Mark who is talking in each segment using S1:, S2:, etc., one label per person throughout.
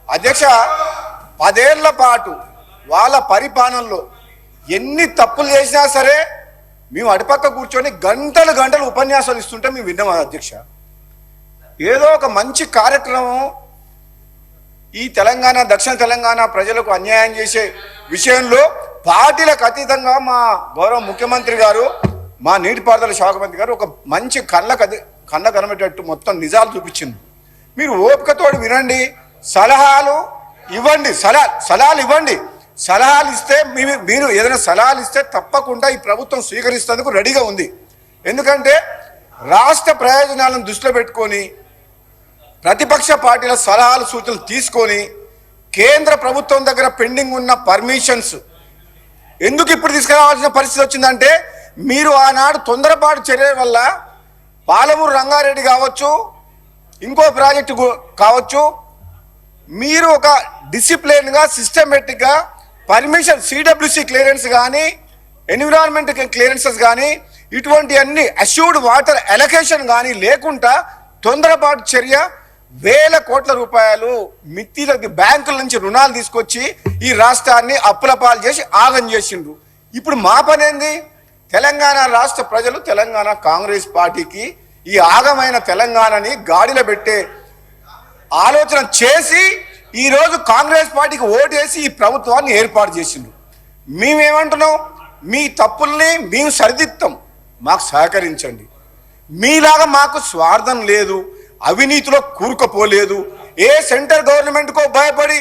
S1: అధ్యక్ష 10 ఏళ్ల పాటు వాళ్ళ పరిపాలనలో ఎన్ని తప్పులు చేసినా సరే మేము అటుపక్క కూర్చొని గంటలు గంటలు ఉపన్యాసాలు ఇస్తుంటే మేము విన్నాం అధ్యక్ష. ఏదో ఒక మంచి కార్యక్రమం ఈ తెలంగాణ దక్షిణ తెలంగాణ ప్రజలకు అన్యాయం చేసే విషయంలో పార్టీలకు అతీతంగా మా గౌరవ ముఖ్యమంత్రి గారు, మా నీటిపారుదల శాఖ మంత్రి గారు ఒక మంచి కళ్ళ కనబెట్టేట్టు మొత్తం నిజాలు చూపించింది. మీరు ఓపికతోడు వినండి, సలహాలు ఇవ్వండి, సలహాలు ఇవ్వండి. సలహాలు ఇస్తే మీరు ఏదైనా సలహాలు ఇస్తే తప్పకుండా ఈ ప్రభుత్వం స్వీకరిస్తేందుకు రెడీగా ఉంది. ఎందుకంటే రాష్ట్ర ప్రయోజనాలను దృష్టిలో పెట్టుకొని ప్రతిపక్ష పార్టీల సలహాలు సూచనలు తీసుకొని కేంద్ర ప్రభుత్వం దగ్గర పెండింగ్ ఉన్న పర్మిషన్స్ ఎందుకు ఇప్పుడు తీసుకురావాల్సిన పరిస్థితి వచ్చిందంటే, మీరు ఆనాడు తొందరపాటు చర్య వల్ల పాలమూరు రంగారెడ్డి కావచ్చు, ఇంకో ప్రాజెక్టు కావచ్చు, మీరు ఒక డిసిప్లిన్గా సిస్టమేటిక్గా పర్మిషన్ సిడబ్ల్యూసి క్లియరెన్స్ కానీ ఎన్విరాన్మెంట్ క్లియరెన్సెస్ కానీ ఇటువంటి అన్ని అష్యూర్డ్ వాటర్ అలొకేషన్ కానీ లేకుండా తొందరపాటు చర్య వేల కోట్ల రూపాయలు మిత్తిల బ్యాంకుల నుంచి రుణాలు తీసుకొచ్చి ఈ రాష్ట్రాన్ని అప్పుల పాలు చేసి ఆగం చేసిండ్రు. ఇప్పుడు మా పని ఏంది? తెలంగాణ రాష్ట్ర ప్రజలు తెలంగాణ కాంగ్రెస్ పార్టీకి ఈ ఆగమైన తెలంగాణని గాడిలో పెట్టే ఆలోచన చేసి ఈరోజు కాంగ్రెస్ పార్టీకి ఓటేసి ఈ ప్రభుత్వాన్ని ఏర్పాటు చేసిండ్రు. మేమేమంటున్నాం? మీ తప్పుల్ని మేము సరిదిద్దాం, మాకు సహకరించండి. మీలాగా మాకు స్వార్థం లేదు, అవినీతిలో కూరుకుపోలేదు. ఏ సెంట్రల్ గవర్నమెంట్కో భయపడి,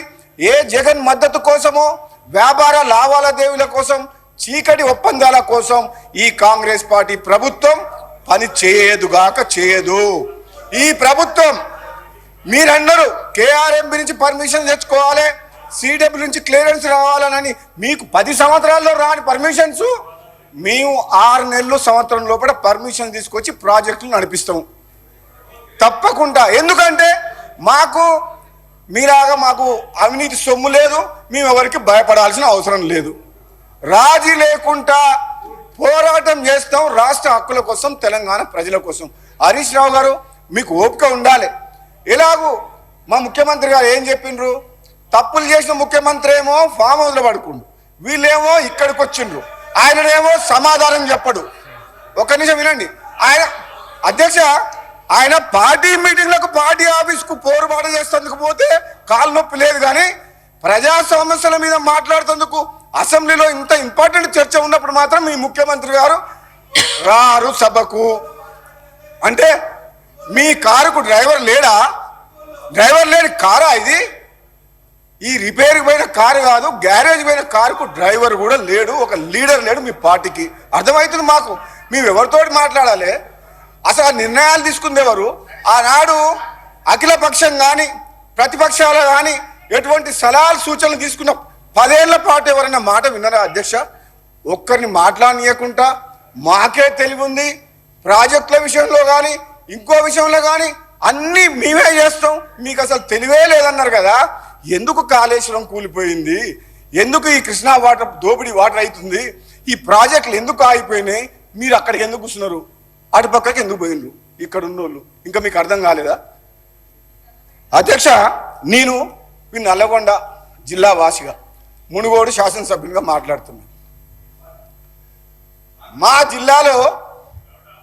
S1: ఏ జగన్ మద్దతు కోసమో, వ్యాపార లావాదేవీల కోసం, చీకటి ఒప్పందాల కోసం ఈ కాంగ్రెస్ పార్టీ ప్రభుత్వం పని చేయదు. ఈ ప్రభుత్వం మీరందరూ కేఆర్ఎంబి నుంచి పర్మిషన్ తెచ్చుకోవాలి, సిడబ్ల్యూ నుంచి క్లియరెన్స్ రావాలని మీకు 10 సంవత్సరాల్లో రాని పర్మిషన్స్ మేము 6 నెలలు సంవత్సరం లోపల పర్మిషన్ తీసుకొచ్చి ప్రాజెక్టులు నడిపిస్తాము తప్పకుండా. ఎందుకంటే మీలాగా మాకు అవినీతి సొమ్ము లేదు, మేము ఎవరికి భయపడాల్సిన అవసరం లేదు. రాజీ లేకుండా పోరాటం చేస్తాం రాష్ట్ర హక్కుల కోసం, తెలంగాణ ప్రజల కోసం. హరీష్ రావు గారు, మీకు ఓపిక ఉండాలి. ఎలాగూ మా ముఖ్యమంత్రి గారు ఏం చెప్పిండ్రు? తప్పులు చేసిన ముఖ్యమంత్రి ఏమో ఫామ్ హౌస్లో పడుకుండు, వీళ్ళేమో ఇక్కడికి వచ్చిండ్రు, ఆయననేమో సమాధానం చెప్పడు. ఒక్క నిమిషం వినండి. అధ్యక్ష ఆయన పార్టీ మీటింగ్లకు, పార్టీ ఆఫీస్కు పోరుబాటు చేసేందుకు పోతే కాలు నొప్పి లేదు, కానీ ప్రజా సమస్యల మీద మాట్లాడుతందుకు అసెంబ్లీలో ఇంత ఇంపార్టెంట్ చర్చ ఉన్నప్పుడు మాత్రం మీ ముఖ్యమంత్రి గారు రారు సభకు. అంటే మీ కారుకు డ్రైవర్ లేడా? డ్రైవర్ లేని కారా ఇది? ఈ రిపేర్కి పోయిన కారు కాదు, గ్యారేజ్ పోయిన కారుకు డ్రైవర్ కూడా లేడు, ఒక లీడర్ లేడు మీ పార్టీకి. అర్థమవుతుంది మాకు. మేము ఎవరితోటి మాట్లాడాలి? అసలు నిర్ణయాలు తీసుకుంది ఎవరు? ఆనాడు అఖిలపక్షం కానీ ప్రతిపక్షాలు కానీ ఎటువంటి సలహాలు సూచనలు తీసుకున్న 10 ఏళ్ల పాటు ఎవరైనా మాట విన్నారా అధ్యక్ష? ఒక్కరిని మాట్లాడనీయకుండా మాకే తెలివి ఉంది, ప్రాజెక్టుల విషయంలో కానీ ఇంకో విషయంలో కానీ అన్నీ మేమే చేస్తాం, మీకు అసలు తెలివే లేదన్నారు కదా. ఎందుకు కాళేశ్వరం కూలిపోయింది? ఎందుకు ఈ కృష్ణా వాటర్ దోపిడీ వాటర్ అవుతుంది? ఈ ప్రాజెక్టులు ఎందుకు ఆగిపోయినాయి? మీరు అక్కడికి ఎందుకు కూర్చున్నారు? అటుపక్కకి ఎందుకు పోయినరు? ఇక్కడ ఉన్నోళ్ళు ఇంకా మీకు అర్థం కాలేదా? అధ్యక్ష, నేను ఈ నల్లగొండ జిల్లా వాసిగా, మునుగోడు శాసనసభ్యునిగా మాట్లాడుతున్నాను. మా జిల్లాలో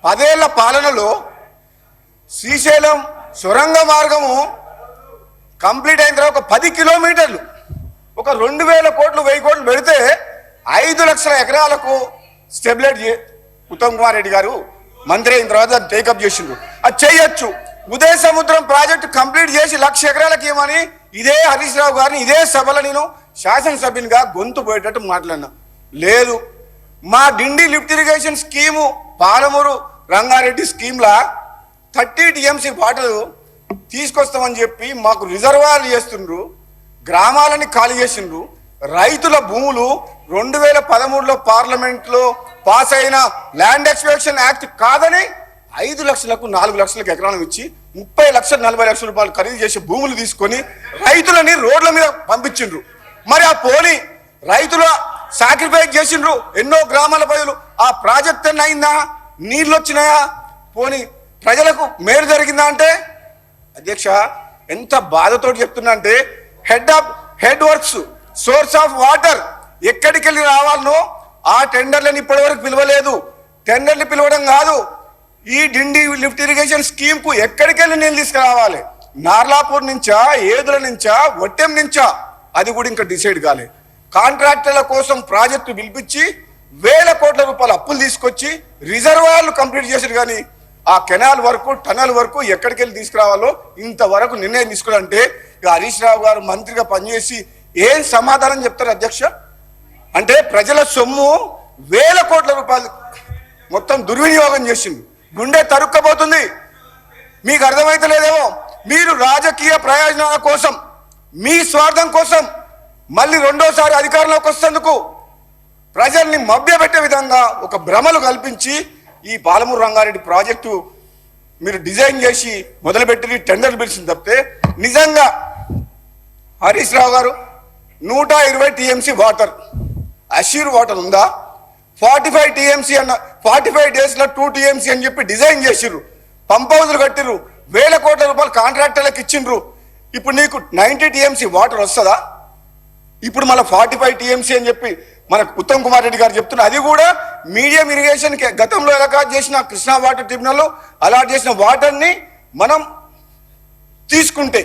S1: 10 ఏళ్ల పాలనలో శ్రీశైలం సొరంగ మార్గము కంప్లీట్ అయిన తర్వాత ఒక 10 కిలోమీటర్లు ఒక 2000 కోట్లు 1000 కోట్లు పెడితే 5 లక్షల ఎకరాలకు స్టెబిలైట్ ఉత్తమ్ కుమార్ రెడ్డి గారు మంత్రి అయిన తర్వాత టేకప్ చేసిండ్రు. అది చేయొచ్చు. ఉదయ సముద్రం ప్రాజెక్టు కంప్లీట్ చేసి 1,00,000 ఎకరాలకు ఏమని ఇదే హరీష్ రావు గారిని ఇదే సభలో నేను శాసనసభ్యునిగా గొంతు పోయేటట్టు మాట్లాడినా. లేదు, మా Dindi lift irrigation scheme Palamuru Rangareddy స్కీమ్లా 30 TMC వాటర్ తీసుకొస్తామని చెప్పి మాకు రిజర్వాయర్లు చేస్తుండ్రు, గ్రామాలని ఖాళీ చేసిండ్రు. రైతుల భూములు 2013లో పార్లమెంట్లో పాస్ అయిన ల్యాండ్ ఎక్స్ప్లోరేషన్ యాక్ట్ కాదని 5 లక్షలకు 4 లక్షలకు ఎకరాలను ఇచ్చి 30 లక్షలు 40 లక్షల రూపాయలు ఖరీదు చేసే భూములు తీసుకొని రైతులని రోడ్ల మీద పంపించిండ్రు. మరి ఆ పోనీ రైతుల సాక్రిఫైస్ చేసిండ్రు ఎన్నో గ్రామాల ప్రజలు. ఆ ప్రాజెక్ట్ అన్న అయిందా? నీళ్ళు వచ్చినాయా? పోనీ ప్రజలకు మేలు జరిగిందా? అంటే అధ్యక్ష ఎంత బాధతో చెప్తున్నా అంటే head works, source of water ఎక్కడికి వెళ్ళి రావాలనో ఆ టెండర్లను ఇప్పటి వరకు పిలవలేదు. టెండర్లు పిలవడం కాదు, ఈ డిండి లిఫ్ట్ ఇరిగేషన్ స్కీమ్ కు ఎక్కడికి వెళ్ళి నీళ్ళు తీసుకురావాలి, నార్లాపూర్ నుంచా, ఏదుల నుంచా, ఒట్టెం నుంచా, అది కూడా ఇంకా డిసైడ్ కాలే. కాంట్రాక్టర్ల కోసం ప్రాజెక్టు పిలిపించి వేల కోట్ల రూపాయల అప్పులు తీసుకొచ్చి రిజర్వాయర్లు కంప్లీట్ చేశారు. కానీ ఆ కెనాల్ వరకు, టనల్ వరకు ఎక్కడికి వెళ్ళి తీసుకురావాలో ఇంతవరకు నిర్ణయం తీసుకోవాలంటే హరీష్ రావు గారు మంత్రిగా పనిచేసి ఏం సమాధానం చెప్తారు అధ్యక్ష? అంటే ప్రజల సొమ్ము వేల కోట్ల రూపాయలు మొత్తం దుర్వినియోగం చేసింది. గుండె తరుక్కపోతుంది. మీకు అర్థమైతలేదేమో, మీరు రాజకీయ ప్రయోజనాల కోసం, మీ స్వార్థం కోసం మళ్ళీ రెండోసారి అధికారంలోకి వస్తేందుకు ప్రజల్ని మభ్యపెట్టే విధంగా ఒక భ్రమలు కల్పించి ఈ పాలమూరు రంగారెడ్డి ప్రాజెక్టు మీరు డిజైన్ చేసి మొదలుపెట్టి టెండర్లు పిలిచింది తప్పితే నిజంగా హరీష్ రావు గారు 120 టీఎంసీ వాటర్, అష్యూర్ వాటర్ ఉందా? 45 టీఎంసీ అన్న 45 డేస్లో 2 టీఎంసీ అని చెప్పి డిజైన్ చేసిర్రు, పంప్ హౌజులు కట్టిర్రు, వేల కోట్ల రూపాయలు కాంట్రాక్టర్లకు ఇచ్చిండ్రు. ఇప్పుడు నీకు 90 టీఎంసీ వాటర్ వస్తుందా? ఇప్పుడు మళ్ళీ 45 టీఎంసీ అని చెప్పి మనకు ఉత్తమ్ కుమార్ రెడ్డి గారు చెప్తున్నారు. అది కూడా మీడియం ఇరిగేషన్ గతంలో అలాట్ చేసిన కృష్ణా వాటర్ ట్రిబ్యునల్ అలాట్ చేసిన వాటర్ని మనం తీసుకుంటే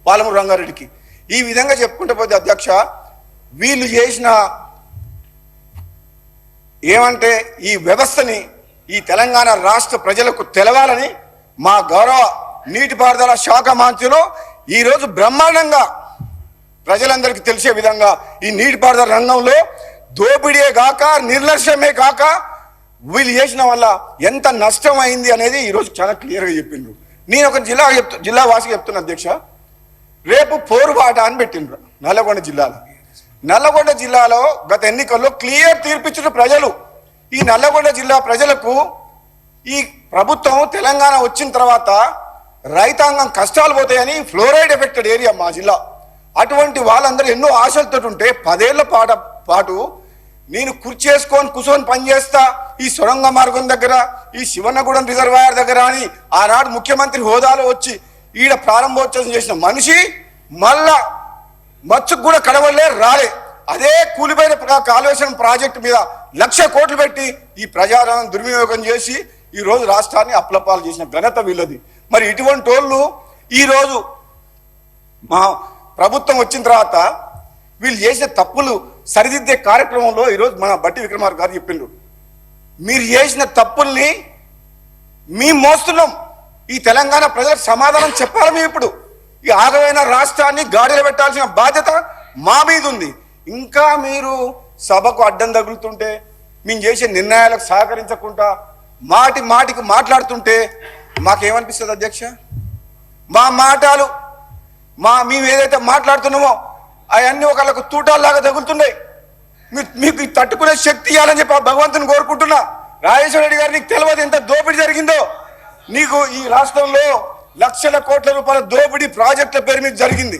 S1: పాలమూరు రంగారెడ్డికి ఈ విధంగా చెప్పుకుంటే పోతే అధ్యక్ష, వీళ్ళు చేసిన ఏమంటే ఈ వ్యవస్థని ఈ తెలంగాణ రాష్ట్ర ప్రజలకు తెలవాలని మా గౌరవ నీటిపారుదల శాఖ మంత్రులు ఈరోజు బ్రహ్మాండంగా ప్రజలందరికీ తెలిసే విధంగా ఈ నీటిపారుదల రంగంలో దోపిడీయే కాక, నిర్లక్ష్యమే కాక వీళ్ళు చేసిన వల్ల ఎంత నష్టం అయింది అనేది ఈరోజు చాలా క్లియర్గా చెప్పిండ్రు. నేను ఒక జిల్లా వాసికి చెప్తున్నా అధ్యక్ష, రేపు పోరుబాట అని పెట్టిండ్రు నల్లగొండ జిల్లాలో. నల్లగొండ జిల్లాలో గత ఎన్నికల్లో క్లియర్ తీర్పిచ్చిన ప్రజలు. ఈ నల్లగొండ జిల్లా ప్రజలకు ఈ ప్రభుత్వం తెలంగాణ వచ్చిన తర్వాత రైతాంగం కష్టాలు పోతాయని, ఫ్లోరైడ్ ఎఫెక్టెడ్ ఏరియా మా జిల్లా, అటువంటి వాళ్ళందరూ ఎన్నో ఆశలతో ఉంటే 10 ఏళ్ల పాటు నేను కూర్చొని పనిచేస్తా ఈ సొరంగ మార్గం దగ్గర, ఈ శివన్నగూడెం రిజర్వాయర్ దగ్గర అని ఆనాడు ముఖ్యమంత్రి హోదాలో వచ్చి ఈడ ప్రారంభోత్సవం చేసిన మనిషి మళ్ళా మచ్చుకు కూడా కడవలే రాలే. అదే కూలిపోయిన కాళేశ్వరం ప్రాజెక్టు మీద 1,00,000 కోట్లు పెట్టి ఈ ప్రజాధనం దుర్వినియోగం చేసి ఈ రోజు రాష్ట్రాన్ని అప్లపాలు చేసిన ఘనత వీళ్ళది. మరి ఇటువంటి వాళ్ళు ఈరోజు మా ప్రభుత్వం వచ్చిన తర్వాత వీళ్ళు చేసిన తప్పులు సరిదిద్దే కార్యక్రమంలో ఈరోజు మన బట్టి విక్రమార్క గారు చెప్పిండ్రు, మీరు చేసిన తప్పుల్ని మేము మోస్తున్నాం, ఈ తెలంగాణ ప్రజలకు సమాధానం చెప్పాలి. మేము ఇప్పుడు ఈ ఆగమైన రాష్ట్రాన్ని గాడిలో పెట్టాల్సిన బాధ్యత మా మీద ఉంది. ఇంకా మీరు సభకు అడ్డం తగులుతుంటే, మేము చేసే నిర్ణయాలకు సహకరించకుండా మాటికి మాట్లాడుతుంటే మాకేమనిపిస్తుంది అధ్యక్ష? మా మాటలు మేము ఏదైతే మాట్లాడుతున్నామో అవన్నీ ఒకళ్ళకు తూటాల్లాగా తగులుతున్నాయి. మీకు తట్టుకునే శక్తి ఇవ్వాలని చెప్పి భగవంతుని కోరుకుంటున్నా. రాజేశ్వర రెడ్డి గారు, నీకు తెలియదు ఎంత దోపిడీ జరిగిందో. నీకు ఈ రాష్ట్రంలో 1,00,000 కోట్ల రూపాయల దోపిడీ ప్రాజెక్టుల పేరు మీద జరిగింది,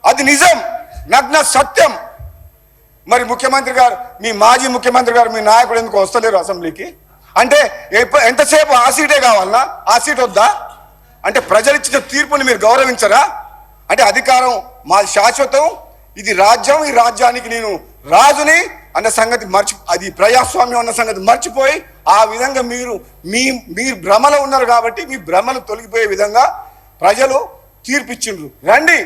S1: అది నిజం, నగ్న సత్యం. మరి ముఖ్యమంత్రి గారు, మీ మాజీ ముఖ్యమంత్రి గారు, మీ నాయకుడు ఎందుకు వస్తలేరు అసెంబ్లీకి? అంటే ఎంతసేపు ఆ సీటే కావాలన్నా? ఆ సీట్ వద్దా? అంటే ప్రజలు ఇచ్చిన తీర్పుని మీరు గౌరవించరా? అంటే అధికారం మాది శాశ్వతం, ఇది రాజ్యం, ఈ రాజ్యానికి నేను రాజుని అన్న సంగతి అది ప్రజాస్వామ్యం అన్న సంగతి మర్చిపోయి ఆ విధంగా మీరు భ్రమలో ఉన్నారు. కాబట్టి మీ భ్రమలు తొలగిపోయే విధంగా ప్రజలు తీర్పిచ్చిండ్రు. రండి,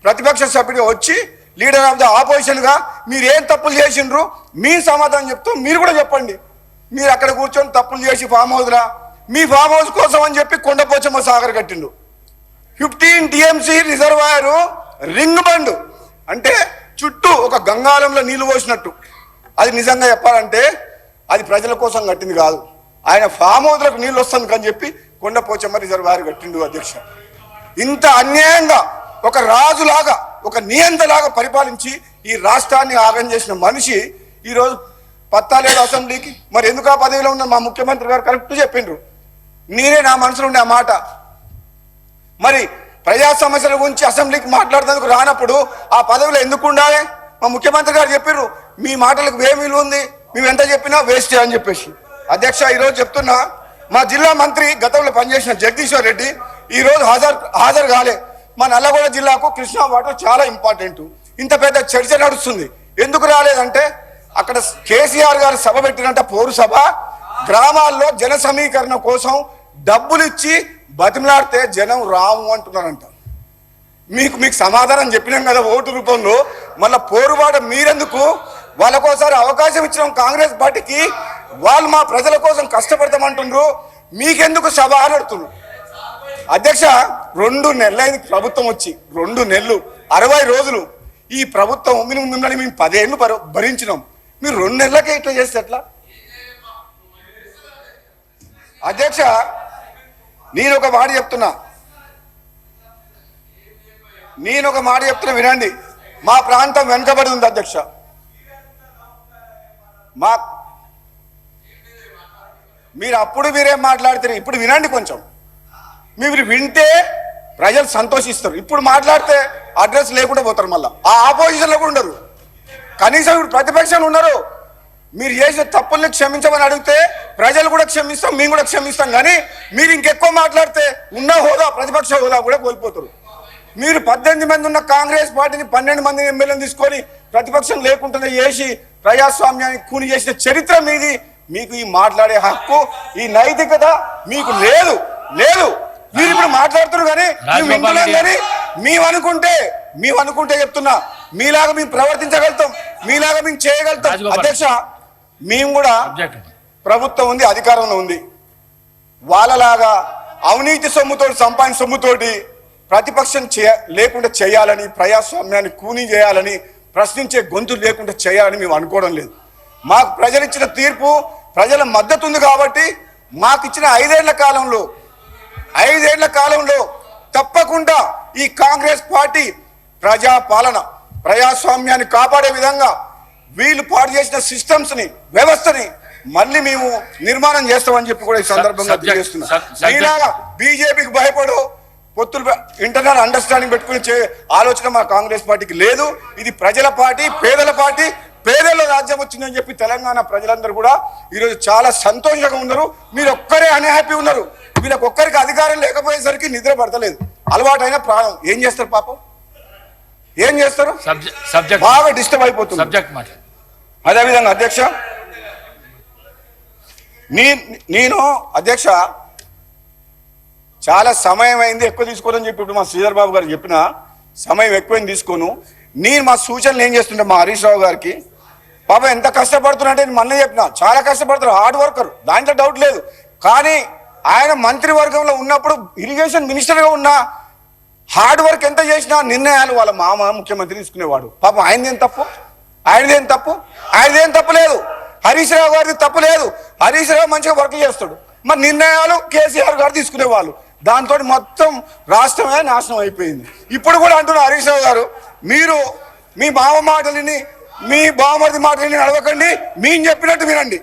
S1: ప్రతిపక్ష సభ్యుడిగా వచ్చి లీడర్ ఆఫ్ ద ఆపోజిషన్గా మీరు ఏం తప్పులు చేసిండ్రు మీ సమాధానం చెప్తూ మీరు కూడా చెప్పండి. మీరు అక్కడ కూర్చొని తప్పులు చేసి ఫామ్ హౌస్లా, మీ ఫామ్ హౌస్ కోసం అని చెప్పి కొండపోచమ్మ సాగర్ కట్టిండు. 15 టీఎంసీ రిజర్వాయరు, రింగ్ బండ్, అంటే చుట్టూ ఒక గంగాళంలో నీళ్లు పోసినట్టు. అది నిజంగా చెప్పాలంటే అది ప్రజల కోసం కట్టింది కాదు, ఆయన ఫామ్ హౌస్లకు నీళ్ళు వస్తుంది అని చెప్పి కొండపోచమ్మ రిజర్వాయర్ కట్టిండు. అధ్యక్ష, ఇంత అన్యాయంగా ఒక రాజులాగా, ఒక నియంతలాగా పరిపాలించి ఈ రాష్ట్రాన్ని ఆగం చేసిన మనిషి ఈరోజు పత్తాలేడు అసెంబ్లీకి. మరి ఎందుకు ఆ పదవిలో ఉన్న మా ముఖ్యమంత్రి గారు కరెక్ట్ చెప్పిండ్రు, నేనే నా మనసులో ఉండే ఆ మాట. మరి ప్రజా సమస్యల గురించి అసెంబ్లీకి మాట్లాడేందుకు రానప్పుడు ఆ పదవిలో ఎందుకు ఉండాలి? మా ముఖ్యమంత్రి గారు చెప్పారు, మీ మాటలకు ఏం విలువ ఉంది, మేము ఎంత చెప్పినా వేస్ట్ అని చెప్పేసి. అధ్యక్ష, ఈరోజు చెప్తున్నా, మా జిల్లా మంత్రి గతంలో పనిచేసిన జగదీశ్వర్ రెడ్డి ఈరోజు హాజరు కాలే. మా నల్లగొండ జిల్లాకు కృష్ణా వాటర్ చాలా ఇంపార్టెంట్. ఇంత పెద్ద చర్చ నడుస్తుంది, ఎందుకు రాలేదంటే అక్కడ కేసీఆర్ గారు సభ పెట్టినంట, పౌరు సభ, గ్రామాల్లో జన సమీకరణ కోసం డబ్బులు ఇచ్చి బతిమలాడితే జనం రాము అంటున్నారంట. మీకు సమాధానం చెప్పినాం కదా ఓటు రూపంలో, మళ్ళీ పోరుబాట మీరెందుకు? వాళ్ళకోసారి అవకాశం ఇచ్చినాం కాంగ్రెస్ పార్టీకి, వాళ్ళు మా ప్రజల కోసం కష్టపడతామంటుండ్రు, మీకెందుకు సభ అని అడుగుతున్నారు. అధ్యక్ష, 2 నెలలైంది ప్రభుత్వం వచ్చి, 2 నెలలు 60 రోజులు ఈ ప్రభుత్వం మిమ్మల్ని మేము 10 ఏళ్ళు భరించినాం, మీరు 2 నెలలకే ఇట్లా చేస్తే ఎట్లా? అధ్యక్ష, నేను ఒక మాట చెప్తున్నా వినండి. మా ప్రాంతం వెనుకబడి ఉంది అధ్యక్ష. మీరు అప్పుడు మీరేం మాట్లాడతారు, ఇప్పుడు వినండి కొంచెం. మీరు వింటే ప్రజలు సంతోషిస్తారు, ఇప్పుడు మాట్లాడితే అడ్రస్ లేకుండా పోతారు, మళ్ళీ ఆ ఆపోజిషన్లో కూడా ఉండరు, కనీసం ఇప్పుడు ప్రతిపక్షాలు ఉన్నారు. మీరు చేసిన తప్పుల్ని క్షమించమని అడిగితే ప్రజలు కూడా క్షమిస్తాం, మేము కూడా క్షమిస్తాం. కానీ మీరు ఇంకెక్కువ మాట్లాడితే ఉన్న హోదా, ప్రతిపక్ష హోదా కూడా కోల్పోతారు. మీరు 18 మంది ఉన్న కాంగ్రెస్ పార్టీని 12 మంది ఎమ్మెల్యేలు తీసుకొని ప్రతిపక్షం లేకుండా చేసి ప్రజాస్వామ్యాన్ని కూని చేసిన చరిత్ర మీది. మీకు ఈ మాట్లాడే హక్కు, ఈ నైతికత మీకు లేదు. మీరు ఇప్పుడు మాట్లాడుతున్నారు కానీ మేము వింటున్నాం. కానీ మేము అనుకుంటే చెప్తున్నా, మీలాగా మేము ప్రవర్తించగలుగుతాం, మీలాగా మేము చేయగలుగుతాం. అధ్యక్ష, మేము కూడా ప్రభుత్వం ఉంది, అధికారంలో ఉంది, వాళ్ళలాగా అవినీతి సొమ్ముతోటి, సంపాదించిన సొమ్ముతోటి ప్రతిపక్షం లేకుండా చేయాలని, ప్రజాస్వామ్యాన్ని కూనీ చేయాలని, ప్రశ్నించే గొంతు లేకుండా చేయాలని మేము అనుకోవడం లేదు. మాకు ప్రజలు ఇచ్చిన తీర్పు, ప్రజల మద్దతు ఉంది కాబట్టి మాకు ఇచ్చిన 5 ఏళ్ల కాలంలో తప్పకుండా ఈ కాంగ్రెస్ పార్టీ ప్రజాపాలన, ప్రజాస్వామ్యాన్ని కాపాడే విధంగా వీళ్ళు పాటు చేసిన సిస్టమ్స్ని, వ్యవస్థని మళ్ళీ మేము నిర్మాణం చేస్తామని చెప్పి కూడా ఈ సందర్భంగా తెలియజేస్తున్నాం. బీజేపీకి భయపడు పొత్తులు, ఇంటర్నల్ అండర్స్టాండింగ్ పెట్టుకుని ఆలోచన మా కాంగ్రెస్ పార్టీకి లేదు. ఇది ప్రజల పార్టీ, పేదల పార్టీ. పేదల్లో రాజ్యం వచ్చిందని చెప్పి తెలంగాణ ప్రజలందరూ కూడా ఈరోజు చాలా సంతోషంగా ఉన్నారు. మీరు ఒక్కరే అన్హ్యాపీ ఉన్నారు. వీళ్ళకి ఒక్కరికి అధికారం లేకపోయేసరికి నిద్ర పడతలేదు. అలవాటైన ప్రాణం ఏం చేస్తారు పాపం, ఏం చేస్తారు? బాగా డిస్టర్బ్ అయిపోతుంది. అదేవిధంగా అధ్యక్ష, నేను అధ్యక్ష చాలా సమయం అయింది, ఎక్కువ తీసుకోనని చెప్పి ఇప్పుడు మా శ్రీధర్ బాబు గారు చెప్పిన సమయం ఎక్కువైంది తీసుకోను. నేను మా సూచనలు ఏం చేస్తుంటే మా హరీష్ రావు గారికి, పాపం ఎంత కష్టపడుతున్నా అంటే మొన్న చెప్పిన, చాలా కష్టపడతారు, హార్డ్ వర్కర్, దాంట్లో డౌట్ లేదు. కానీ ఆయన మంత్రివర్గంలో ఉన్నప్పుడు, ఇరిగేషన్ మినిస్టర్గా ఉన్న, హార్డ్ వర్క్ ఎంత చేసినా నిర్ణయాలు వాళ్ళ మామ ముఖ్యమంత్రి తీసుకునేవాడు. పాపం ఆయనదేం తప్పు లేదు. హరీష్ రావు గారిది తప్పు లేదు. హరీష్ రావు మంచిగా వర్క్ చేస్తాడు. మరి నిర్ణయాలు కేసీఆర్ గారు తీసుకునేవాళ్ళు. దాంతో మొత్తం రాష్ట్రమే నాశనం అయిపోయింది. ఇప్పుడు కూడా అంటున్నారు హరీష్ రావు గారు, మీరు మీ మామ మాటలని, మీ బావమరిది మాటలని నడవకండి, మేము చెప్పినట్టు వినండి.